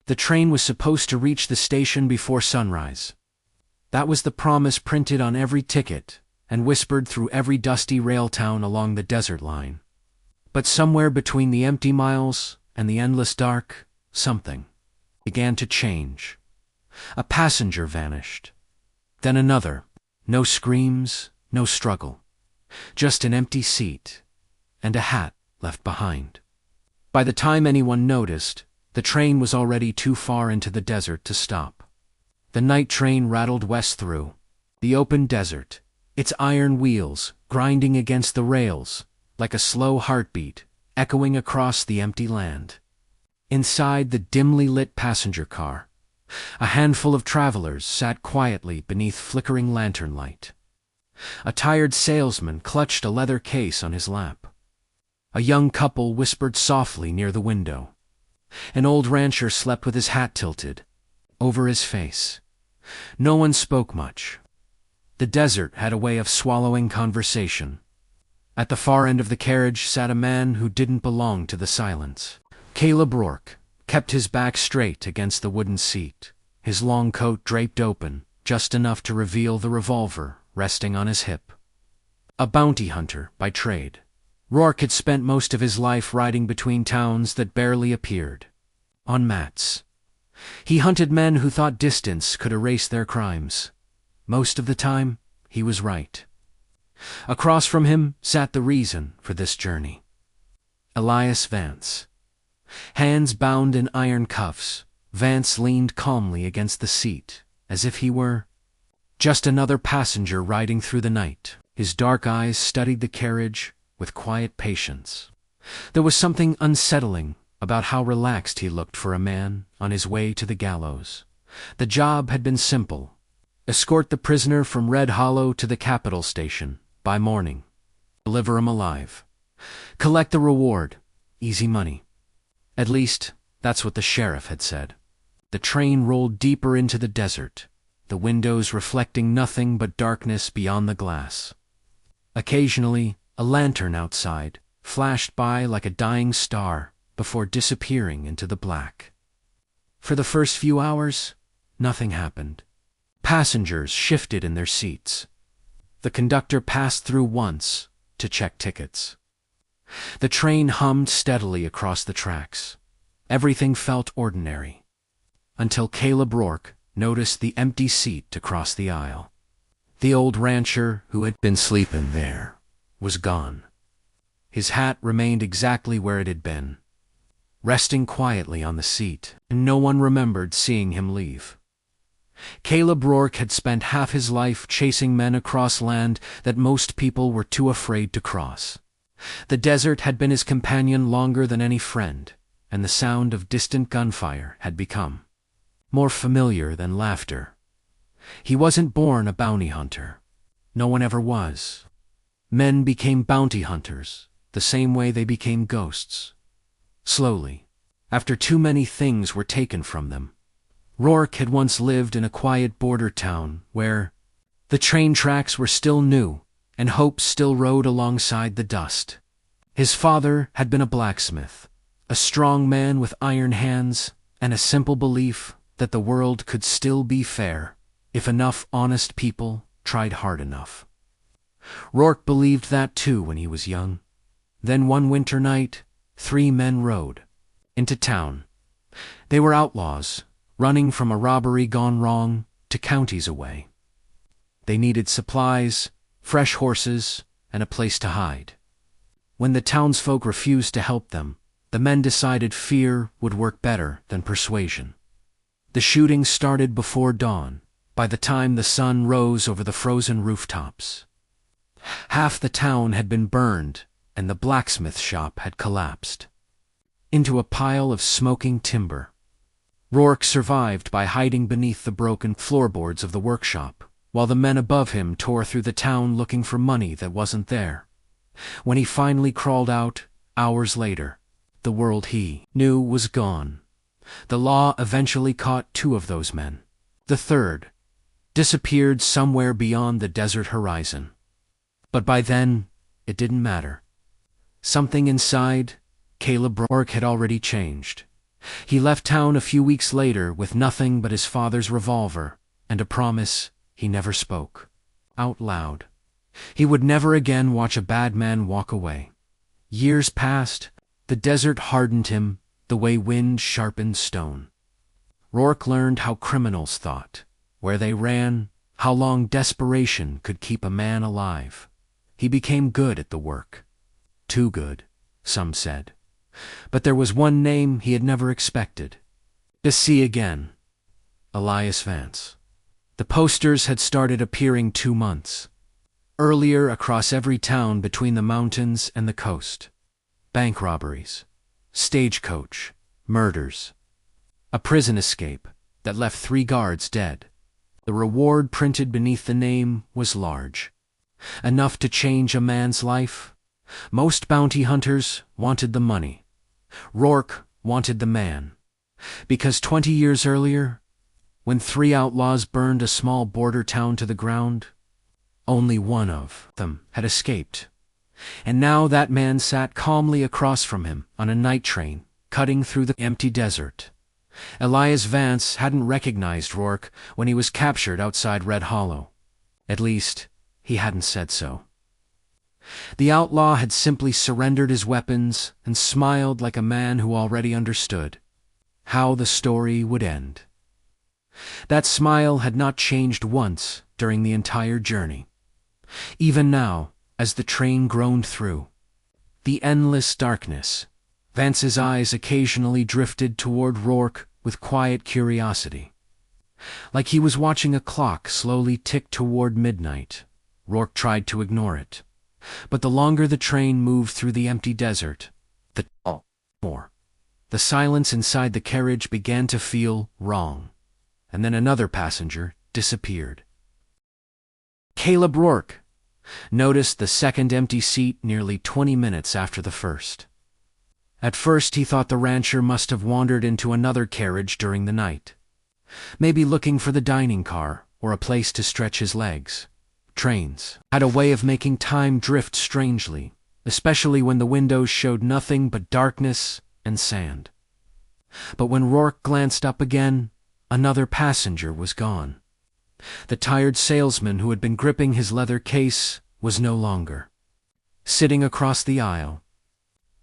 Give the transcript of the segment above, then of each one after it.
The train was supposed to reach the station before sunrise. That was the promise printed on every ticket and whispered through every dusty rail town along the desert line. But somewhere between the empty miles and the endless dark, something began to change. A passenger vanished. Then another. No screams, no struggle. Just an empty seat and a hat left behind. By the time anyone noticed, the train was already too far into the desert to stop. The night train rattled west through the open desert, its iron wheels grinding against the rails like a slow heartbeat echoing across the empty land. Inside the dimly lit passenger car, a handful of travelers sat quietly beneath flickering lantern light. A tired salesman clutched a leather case on his lap. A young couple whispered softly near the window. An old rancher slept with his hat tilted over his face. No one spoke much. The desert had a way of swallowing conversation. At the far end of the carriage sat a man who didn't belong to the silence. Caleb Rourke kept his back straight against the wooden seat, his long coat draped open, just enough to reveal the revolver resting on his hip. A bounty hunter by trade, Rourke had spent most of his life riding between towns that barely appeared. On mats. He hunted men who thought distance could erase their crimes. Most of the time, he was right. Across from him sat the reason for this journey. Elias Vance. Hands bound in iron cuffs, Vance leaned calmly against the seat, as if he were just another passenger riding through the night. His dark eyes studied the carriage with quiet patience. There was something unsettling about how relaxed he looked for a man on his way to the gallows. The job had been simple. Escort the prisoner from Red Hollow to the capital station by morning. Deliver him alive. Collect the reward. Easy money. At least, that's what the sheriff had said. The train rolled deeper into the desert, the windows reflecting nothing but darkness beyond the glass. Occasionally, a lantern outside flashed by like a dying star before disappearing into the black. For the first few hours, nothing happened. Passengers shifted in their seats. The conductor passed through once to check tickets. The train hummed steadily across the tracks. Everything felt ordinary. Until Caleb Rourke noticed the empty seat across the aisle. The old rancher who had been sleeping there was gone. His hat remained exactly where it had been, resting quietly on the seat, and no one remembered seeing him leave. Caleb Rourke had spent half his life chasing men across land that most people were too afraid to cross. The desert had been his companion longer than any friend, and the sound of distant gunfire had become more familiar than laughter. He wasn't born a bounty hunter. No one ever was. Men became bounty hunters, the same way they became ghosts. Slowly, after too many things were taken from them. Rourke had once lived in a quiet border town where the train tracks were still new and hope still rode alongside the dust. His father had been a blacksmith, a strong man with iron hands and a simple belief that the world could still be fair if enough honest people tried hard enough. Rourke believed that too when he was young. Then one winter night, 3 men rode into town. They were outlaws, running from a robbery gone wrong to counties away. They needed supplies, fresh horses, and a place to hide. When the townsfolk refused to help them, the men decided fear would work better than persuasion. The shooting started before dawn, by the time the sun rose over the frozen rooftops. Half the town had been burned, and the blacksmith shop had collapsed into a pile of smoking timber. Rourke survived by hiding beneath the broken floorboards of the workshop, while the men above him tore through the town looking for money that wasn't there. When he finally crawled out, hours later, the world he knew was gone. The law eventually caught 2 of those men. The third disappeared somewhere beyond the desert horizon. But by then, it didn't matter. Something inside Caleb Rourke had already changed. He left town a few weeks later with nothing but his father's revolver and a promise he never spoke out loud. He would never again watch a bad man walk away. Years passed. The desert hardened him the way wind sharpens stone. Rourke learned how criminals thought, where they ran, how long desperation could keep a man alive. He became good at the work. Too good, some said. But there was one name he had never expected to see again: Elias Vance. The posters had started appearing 2 months earlier across every town between the mountains and the coast. Bank robberies, stagecoach, murders, a prison escape that left 3 guards dead. The reward printed beneath the name was large, enough to change a man's life. Most bounty hunters wanted the money. Rourke wanted the man, because 20 years earlier, when 3 outlaws burned a small border town to the ground, only one of them had escaped. And now that man sat calmly across from him on a night train, cutting through the empty desert. Elias Vance hadn't recognized Rourke when he was captured outside Red Hollow. At least, he hadn't said so. The outlaw had simply surrendered his weapons and smiled like a man who already understood how the story would end. That smile had not changed once during the entire journey. Even now, as the train groaned through the endless darkness, Vance's eyes occasionally drifted toward Rourke with quiet curiosity. Like he was watching a clock slowly tick toward midnight. Rourke tried to ignore it. But the longer the train moved through the empty desert, the more the silence inside the carriage began to feel wrong. And then another passenger disappeared. Caleb Rourke noticed the second empty seat nearly 20 minutes after the first. At first he thought the rancher must have wandered into another carriage during the night, maybe looking for the dining car or a place to stretch his legs. Trains had a way of making time drift strangely, especially when the windows showed nothing but darkness and sand. But when Rourke glanced up again, another passenger was gone. The tired salesman who had been gripping his leather case was no longer sitting across the aisle.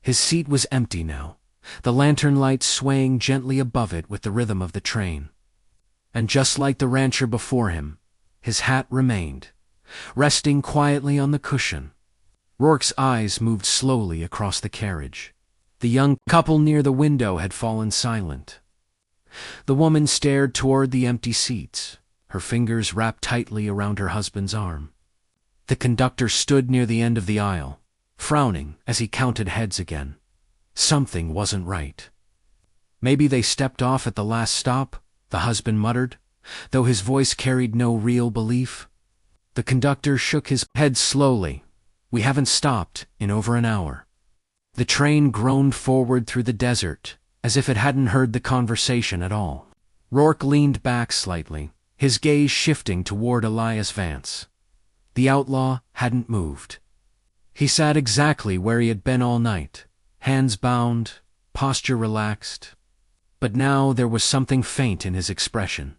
His seat was empty now, the lantern light swaying gently above it with the rhythm of the train. And just like the rancher before him, his hat remained, resting quietly on the cushion. Rourke's eyes moved slowly across the carriage. The young couple near the window had fallen silent. The woman stared toward the empty seats, her fingers wrapped tightly around her husband's arm. The conductor stood near the end of the aisle, frowning as he counted heads again. Something wasn't right. Maybe they stepped off at the last stop, the husband muttered, though his voice carried no real belief. The conductor shook his head slowly. We haven't stopped in over an hour. The train groaned forward through the desert, as if it hadn't heard the conversation at all. Rourke leaned back slightly, his gaze shifting toward Elias Vance. The outlaw hadn't moved. He sat exactly where he had been all night, hands bound, posture relaxed. But now there was something faint in his expression,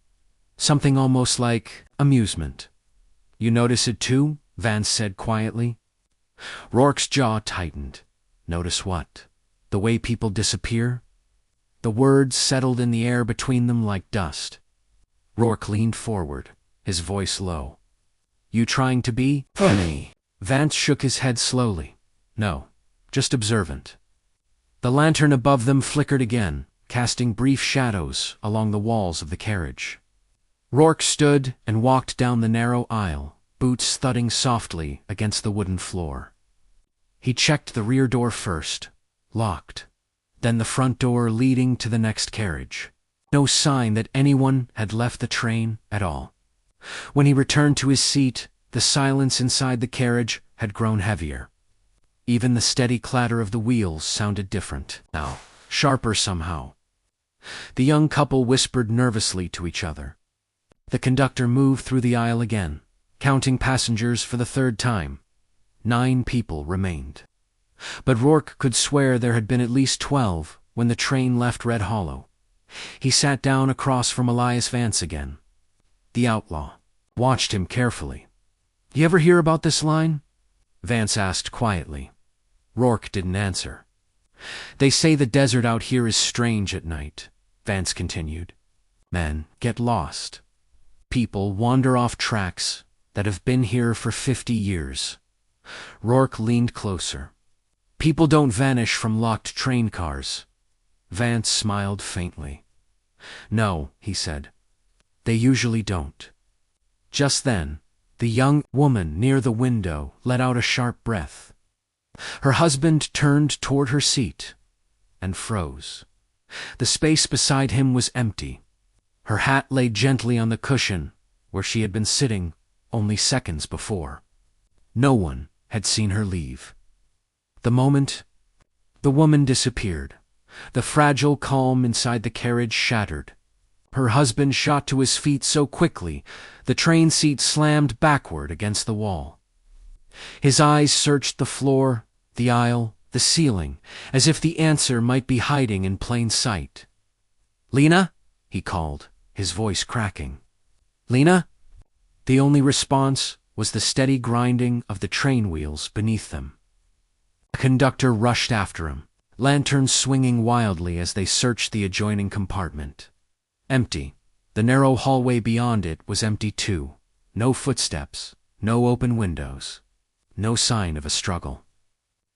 something almost like amusement. You notice it too? Vance said quietly. Rourke's jaw tightened. Notice what? The way people disappear? The words settled in the air between them like dust. Rourke leaned forward, his voice low. You trying to be funny? Vance shook his head slowly. No, just observant. The lantern above them flickered again, casting brief shadows along the walls of the carriage. Rourke stood and walked down the narrow aisle, boots thudding softly against the wooden floor. He checked the rear door first, locked, then the front door leading to the next carriage. No sign that anyone had left the train at all. When he returned to his seat, the silence inside the carriage had grown heavier. Even the steady clatter of the wheels sounded different now, sharper somehow. The young couple whispered nervously to each other. The conductor moved through the aisle again, counting passengers for the 3rd time. 9 people remained. But Rourke could swear there had been at least 12 when the train left Red Hollow. He sat down across from Elias Vance again. The outlaw watched him carefully. "You ever hear about this line?" Vance asked quietly. Rourke didn't answer. "They say the desert out here is strange at night," Vance continued. "Men get lost. People wander off tracks that have been here for 50 years. Rourke leaned closer. "People don't vanish from locked train cars." Vance smiled faintly. "No," he said. "They usually don't." Just then, the young woman near the window let out a sharp breath. Her husband turned toward her seat and froze. The space beside him was empty. Her hat lay gently on the cushion where she had been sitting only seconds before. No one had seen her leave. The moment the woman disappeared, the fragile calm inside the carriage shattered. Her husband shot to his feet so quickly, the train seat slammed backward against the wall. His eyes searched the floor, the aisle, the ceiling, as if the answer might be hiding in plain sight. "Lena?" he called, his voice cracking. "Lena?" The only response was the steady grinding of the train wheels beneath them. The conductor rushed after him, lanterns swinging wildly as they searched the adjoining compartment. Empty. The narrow hallway beyond it was empty too. No footsteps, no open windows, no sign of a struggle.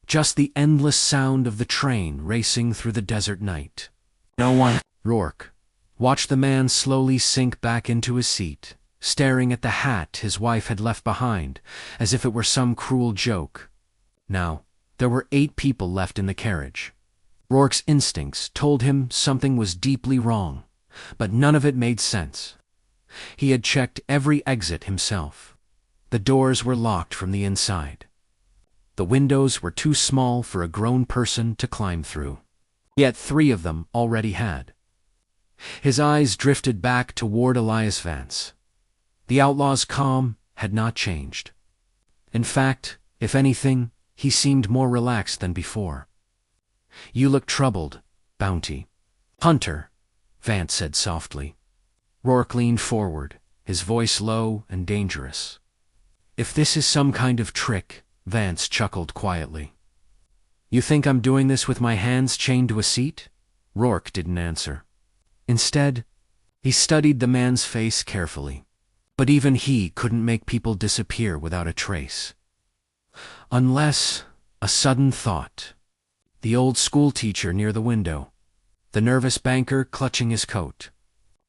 Just the endless sound of the train racing through the desert night. No one. Rourke watched the man slowly sink back into his seat, staring at the hat his wife had left behind, as if it were some cruel joke. Now, there were 8 people left in the carriage. Rourke's instincts told him something was deeply wrong, but none of it made sense. He had checked every exit himself. The doors were locked from the inside. The windows were too small for a grown person to climb through. Yet 3 of them already had. His eyes drifted back toward Elias Vance. The outlaw's calm had not changed. In fact, if anything, he seemed more relaxed than before. "You look troubled, Bounty." "Hunter," Vance said softly. Rourke leaned forward, his voice low and dangerous. "If this is some kind of trick," Vance chuckled quietly. "You think I'm doing this with my hands chained to a seat?" Rourke didn't answer. Instead, he studied the man's face carefully. But even he couldn't make people disappear without a trace. Unless a sudden thought. The old schoolteacher near the window, the nervous banker clutching his coat,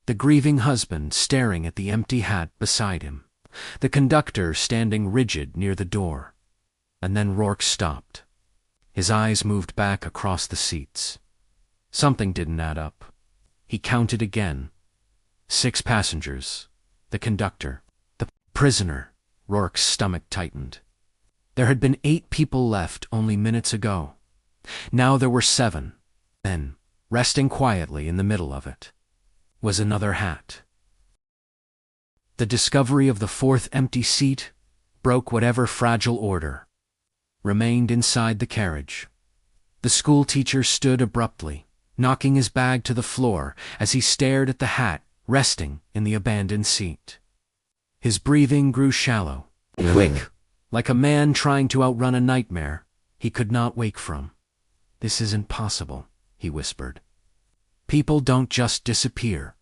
the grieving husband staring at the empty hat beside him, the conductor standing rigid near the door. And then Rourke stopped. His eyes moved back across the seats. Something didn't add up. He counted again. 6 passengers. The conductor. The prisoner. Rourke's stomach tightened. There had been 8 people left only minutes ago. Now there were 7. Then, resting quietly in the middle of it, was another hat. The discovery of the 4th empty seat broke whatever fragile order remained inside the carriage. The schoolteacher stood abruptly, knocking his bag to the floor as he stared at the hat resting in the abandoned seat. His breathing grew shallow, quick, like a man trying to outrun a nightmare he could not wake from. "This isn't possible," he whispered. "People don't just disappear."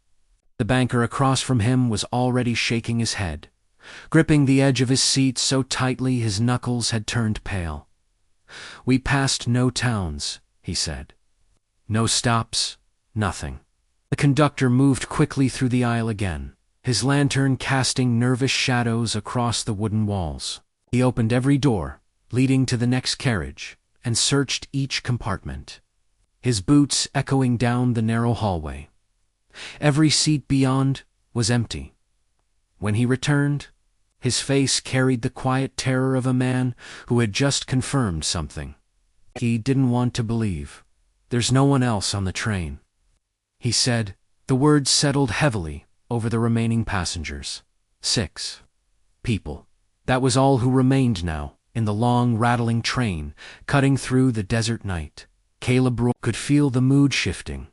The banker across from him was already shaking his head, gripping the edge of his seat so tightly his knuckles had turned pale. "We passed no towns," he said. "No stops, nothing." The conductor moved quickly through the aisle again, his lantern casting nervous shadows across the wooden walls. He opened every door leading to the next carriage and searched each compartment, his boots echoing down the narrow hallway. Every seat beyond was empty. When he returned, his face carried the quiet terror of a man who had just confirmed something he didn't want to believe. "There's no one else on the train," he said. The words settled heavily over the remaining passengers. 6 people. That was all who remained now in the long, rattling train cutting through the desert night. Caleb Rourke could feel the mood shifting.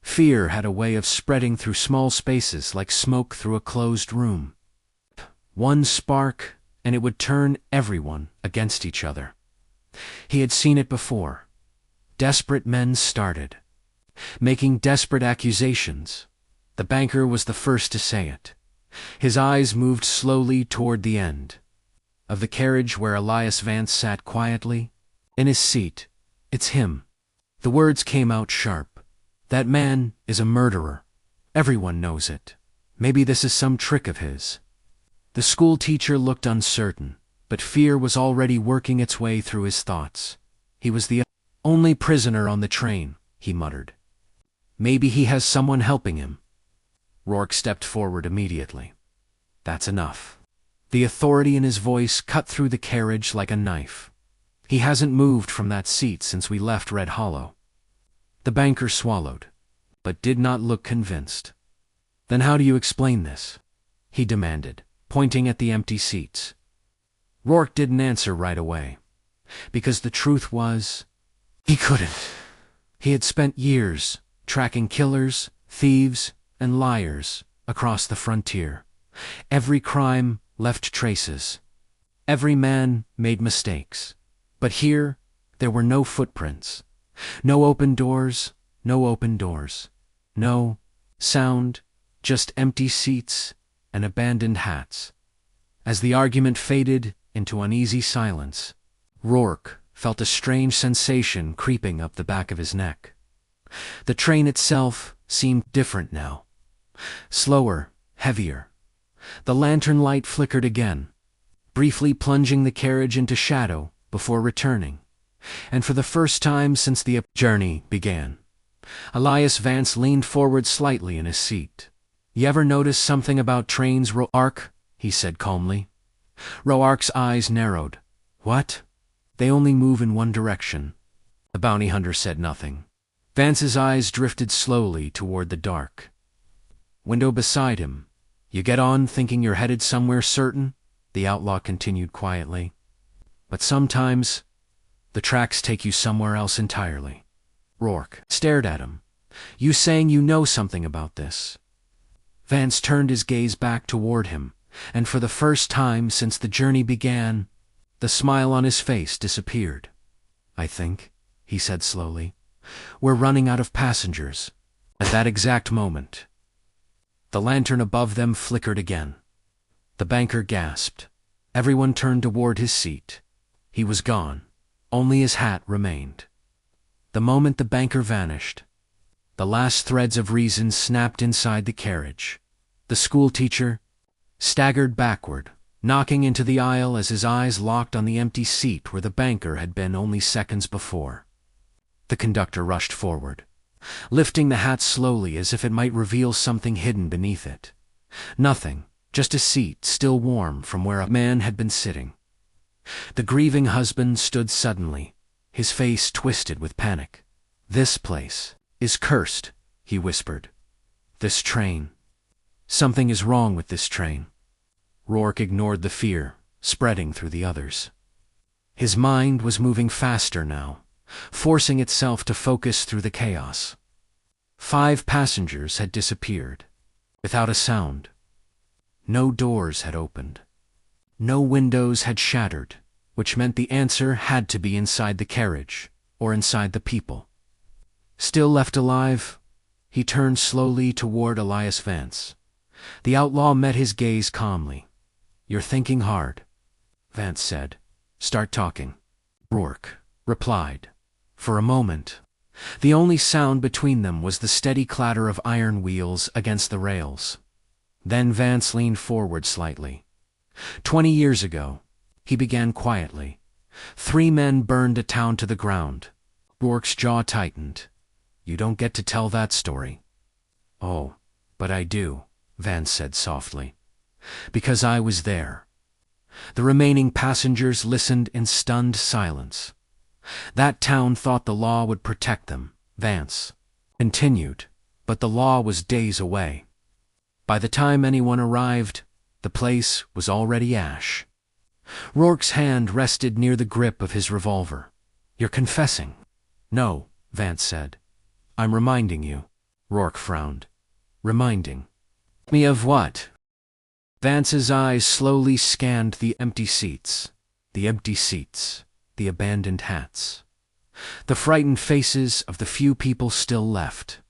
Fear had a way of spreading through small spaces like smoke through a closed room. One spark, and it would turn everyone against each other. He had seen it before. Desperate men started, making desperate accusations. The banker was the first to say it. His eyes moved slowly toward the end of the carriage where Elias Vance sat quietly. In his seat. It's him. The words came out sharp. That man is a murderer. Everyone knows it. Maybe this is some trick of his. The school teacher looked uncertain, but fear was already working its way through his thoughts. He was the only prisoner on the train, he muttered. Maybe he has someone helping him. Rourke stepped forward immediately. That's enough. The authority in his voice cut through the carriage like a knife. He hasn't moved from that seat since we left Red Hollow. The banker swallowed, but did not look convinced. Then how do you explain this? He demanded, pointing at the empty seats. Rourke didn't answer right away, because the truth was, he couldn't. He had spent years tracking killers, thieves, and liars across the frontier. Every crime left traces. Every man made mistakes. But here, there were no footprints. No open doors, no open doors. No sound, just empty seats and abandoned hats. As the argument faded into uneasy silence, Rourke felt a strange sensation creeping up the back of his neck. The train itself seemed different now. Slower, heavier. The lantern light flickered again, briefly plunging the carriage into shadow before returning. And for the first time since the journey began, Elias Vance leaned forward slightly in his seat. You ever notice something about trains, Rourke? He said calmly. Rourke's eyes narrowed. What? They only move in one direction. The bounty hunter said nothing. Vance's eyes drifted slowly toward the dark window beside him. You get on thinking you're headed somewhere certain? The outlaw continued quietly. But sometimes, the tracks take you somewhere else entirely. Rourke stared at him. You saying you know something about this? Vance turned his gaze back toward him, and for the first time since the journey began, the smile on his face disappeared. I think, he said slowly, we're running out of passengers. At that exact moment, the lantern above them flickered again. The banker gasped. Everyone turned toward his seat. He was gone. Only his hat remained. The moment the banker vanished, the last threads of reason snapped inside the carriage. The schoolteacher staggered backward, knocking into the aisle as his eyes locked on the empty seat where the banker had been only seconds before. The conductor rushed forward, lifting the hat slowly as if it might reveal something hidden beneath it. Nothing, just a seat still warm from where a man had been sitting. The grieving husband stood suddenly, his face twisted with panic. This place is cursed, he whispered. This train. Something is wrong with this train. Rourke ignored the fear, spreading through the others. His mind was moving faster now, forcing itself to focus through the chaos. 5 passengers had disappeared, without a sound. No doors had opened. No windows had shattered, which meant the answer had to be inside the carriage, or inside the people. Still left alive, he turned slowly toward Elias Vance. The outlaw met his gaze calmly. You're thinking hard, Vance said. Start talking. Rourke replied. For a moment, the only sound between them was the steady clatter of iron wheels against the rails. Then Vance leaned forward slightly. 20 years ago, he began quietly. 3 men burned a town to the ground. Rourke's jaw tightened. You don't get to tell that story. Oh, but I do, Vance said softly. Because I was there. The remaining passengers listened in stunned silence. That town thought the law would protect them, Vance continued, but the law was days away. By the time anyone arrived, the place was already ash. Rourke's hand rested near the grip of his revolver. You're confessing. No, Vance said. I'm reminding you. Rourke frowned. Reminding me of what? Vance's eyes slowly scanned the empty seats, the abandoned hats, the frightened faces of the few people still left.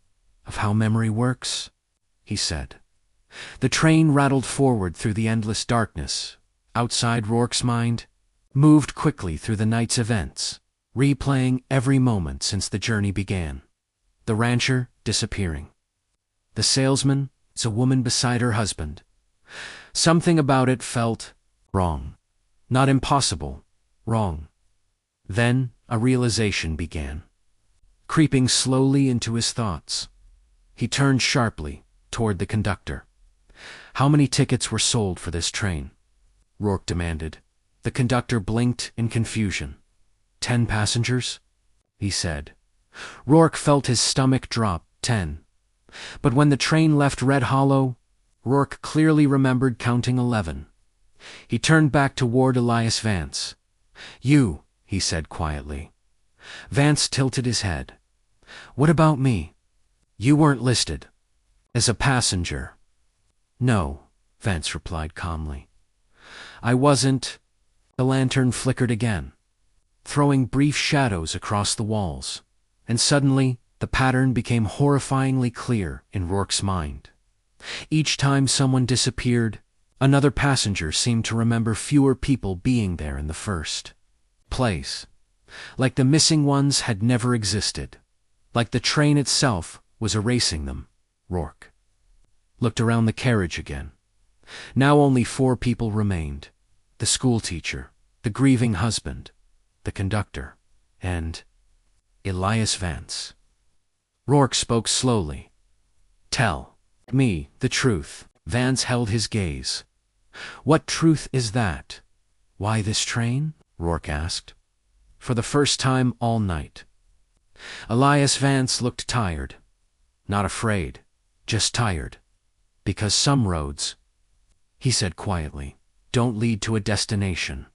Of how memory works, he said. The train rattled forward through the endless darkness. Outside Rourke's mind, moved quickly through the night's events, replaying every moment since the journey began. The rancher disappearing. The salesman, a woman beside her husband. Something about it felt wrong. Not impossible, wrong. Then a realization began, creeping slowly into his thoughts. He turned sharply toward the conductor. How many tickets were sold for this train? Rourke demanded. The conductor blinked in confusion. 10 passengers? He said. Rourke felt his stomach drop. 10. But when the train left Red Hollow, Rourke clearly remembered counting 11. He turned back toward Elias Vance. You, he said quietly. Vance tilted his head. What about me? You weren't listed as a passenger. No, Vance replied calmly. I wasn't. The lantern flickered again, throwing brief shadows across the walls, and suddenly the pattern became horrifyingly clear in Rourke's mind. Each time someone disappeared, another passenger seemed to remember fewer people being there in the first place. Like the missing ones had never existed. Like the train itself was erasing them. Rourke looked around the carriage again. Now only 4 people remained. The schoolteacher, the grieving husband, the conductor, and Elias Vance. Rourke spoke slowly. Tell me the truth. Vance held his gaze. What truth is that? Why this train? Rourke asked. For the first time all night. Elias Vance looked tired. Not afraid, just tired. Because some roads, he said quietly, don't lead to a destination.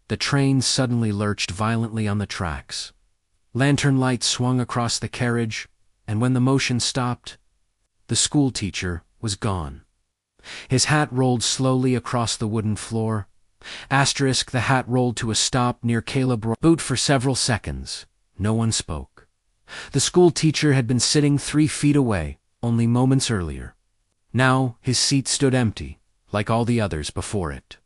The train suddenly lurched violently on the tracks. Lantern lights swung across the carriage, and when the motion stopped, the schoolteacher was gone. His hat rolled slowly across the wooden floor. The hat rolled to a stop near Caleb boot for several seconds. No one spoke. The schoolteacher had been sitting 3 feet away, only moments earlier. Now his seat stood empty, like all the others before it.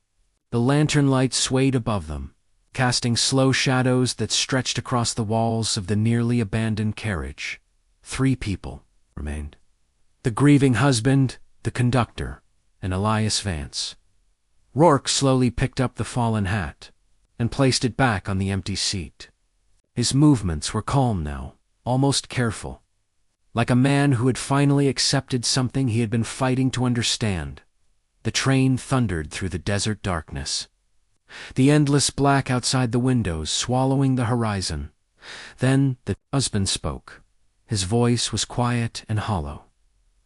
The lantern light swayed above them, casting slow shadows that stretched across the walls of the nearly abandoned carriage. 3 people remained. The grieving husband, the conductor, and Elias Vance. Rourke slowly picked up the fallen hat and placed it back on the empty seat. His movements were calm now, almost careful, like a man who had finally accepted something he had been fighting to understand. The train thundered through the desert darkness. The endless black outside the windows swallowing the horizon. Then the husband spoke. His voice was quiet and hollow.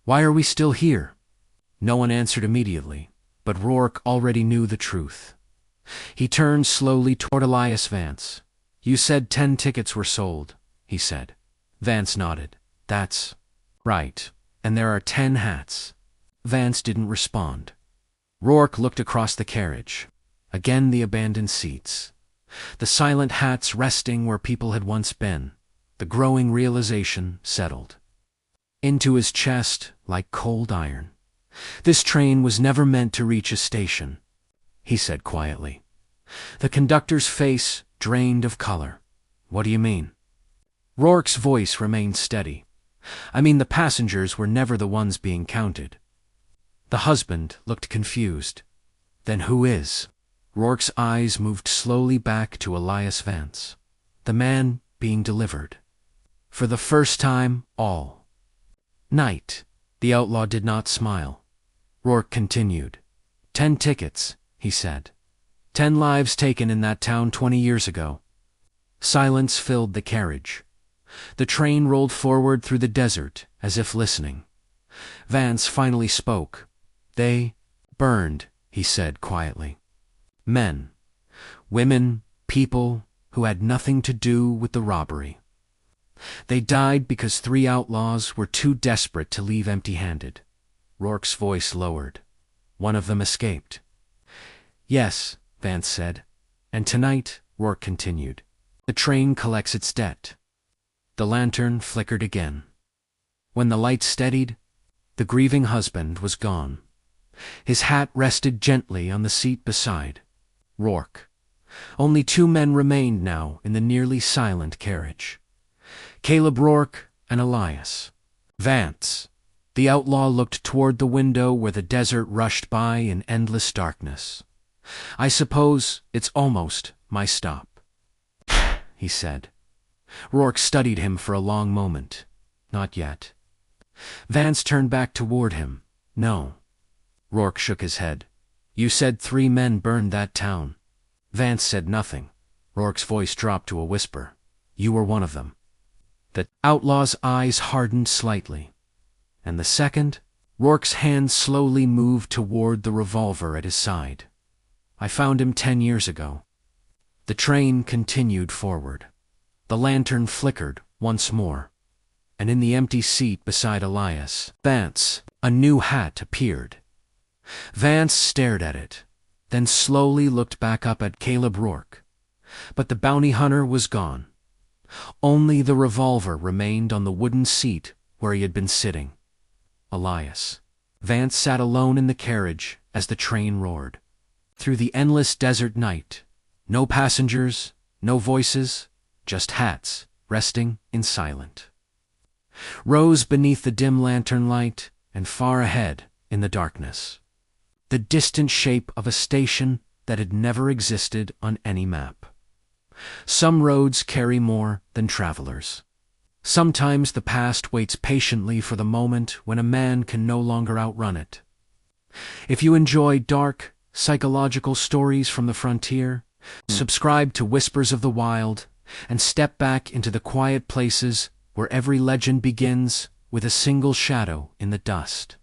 Why are we still here? No one answered immediately, but Rourke already knew the truth. He turned slowly toward Elias Vance. You said 10 tickets were sold, he said. Vance nodded. That's right, and there are 10 hats. Vance didn't respond. Rourke looked across the carriage. Again the abandoned seats. The silent hats resting where people had once been. The growing realization settled into his chest like cold iron. This train was never meant to reach a station, he said quietly. The conductor's face drained of color. What do you mean? Rourke's voice remained steady. I mean the passengers were never the ones being counted. The husband looked confused. Then who is? Rourke's eyes moved slowly back to Elias Vance, the man being delivered. For the first time all night, the outlaw did not smile. Rourke continued. 10 tickets, he said. 10 lives taken in that town 20 years ago. Silence filled the carriage. The train rolled forward through the desert, as if listening. Vance finally spoke. They burned, he said quietly. Men, women, people who had nothing to do with the robbery. They died because 3 outlaws were too desperate to leave empty-handed. Rourke's voice lowered. One of them escaped. Yes, Vance said. And tonight, Rourke continued, the train collects its debt. The lantern flickered again. When the light steadied, the grieving husband was gone. His hat rested gently on the seat beside Rourke. Only 2 men remained now in the nearly silent carriage. Caleb Rourke and Elias. Vance. The outlaw looked toward the window where the desert rushed by in endless darkness. I suppose it's almost my stop, he said. Rourke studied him for a long moment. Not yet. Vance turned back toward him. No. Rourke shook his head. You said 3 men burned that town. Vance said nothing. Rourke's voice dropped to a whisper. You were one of them. The outlaw's eyes hardened slightly. And the second? Rourke's hand slowly moved toward the revolver at his side. I found him 10 years ago. The train continued forward. The lantern flickered once more. And in the empty seat beside Elias, Vance, a new hat appeared. Vance stared at it, then slowly looked back up at Caleb Rourke. But the bounty hunter was gone. Only the revolver remained on the wooden seat where he had been sitting. Elias. Vance sat alone in the carriage as the train roared. Through the endless desert night, no passengers, no voices, just hats resting in silence. Rose beneath the dim lantern light, and far ahead in the darkness, the distant shape of a station that had never existed on any map. Some roads carry more than travelers. Sometimes the past waits patiently for the moment when a man can no longer outrun it. If you enjoy dark, psychological stories from the frontier, subscribe to Whispers of the Wild and step back into the quiet places where every legend begins with a single shadow in the dust.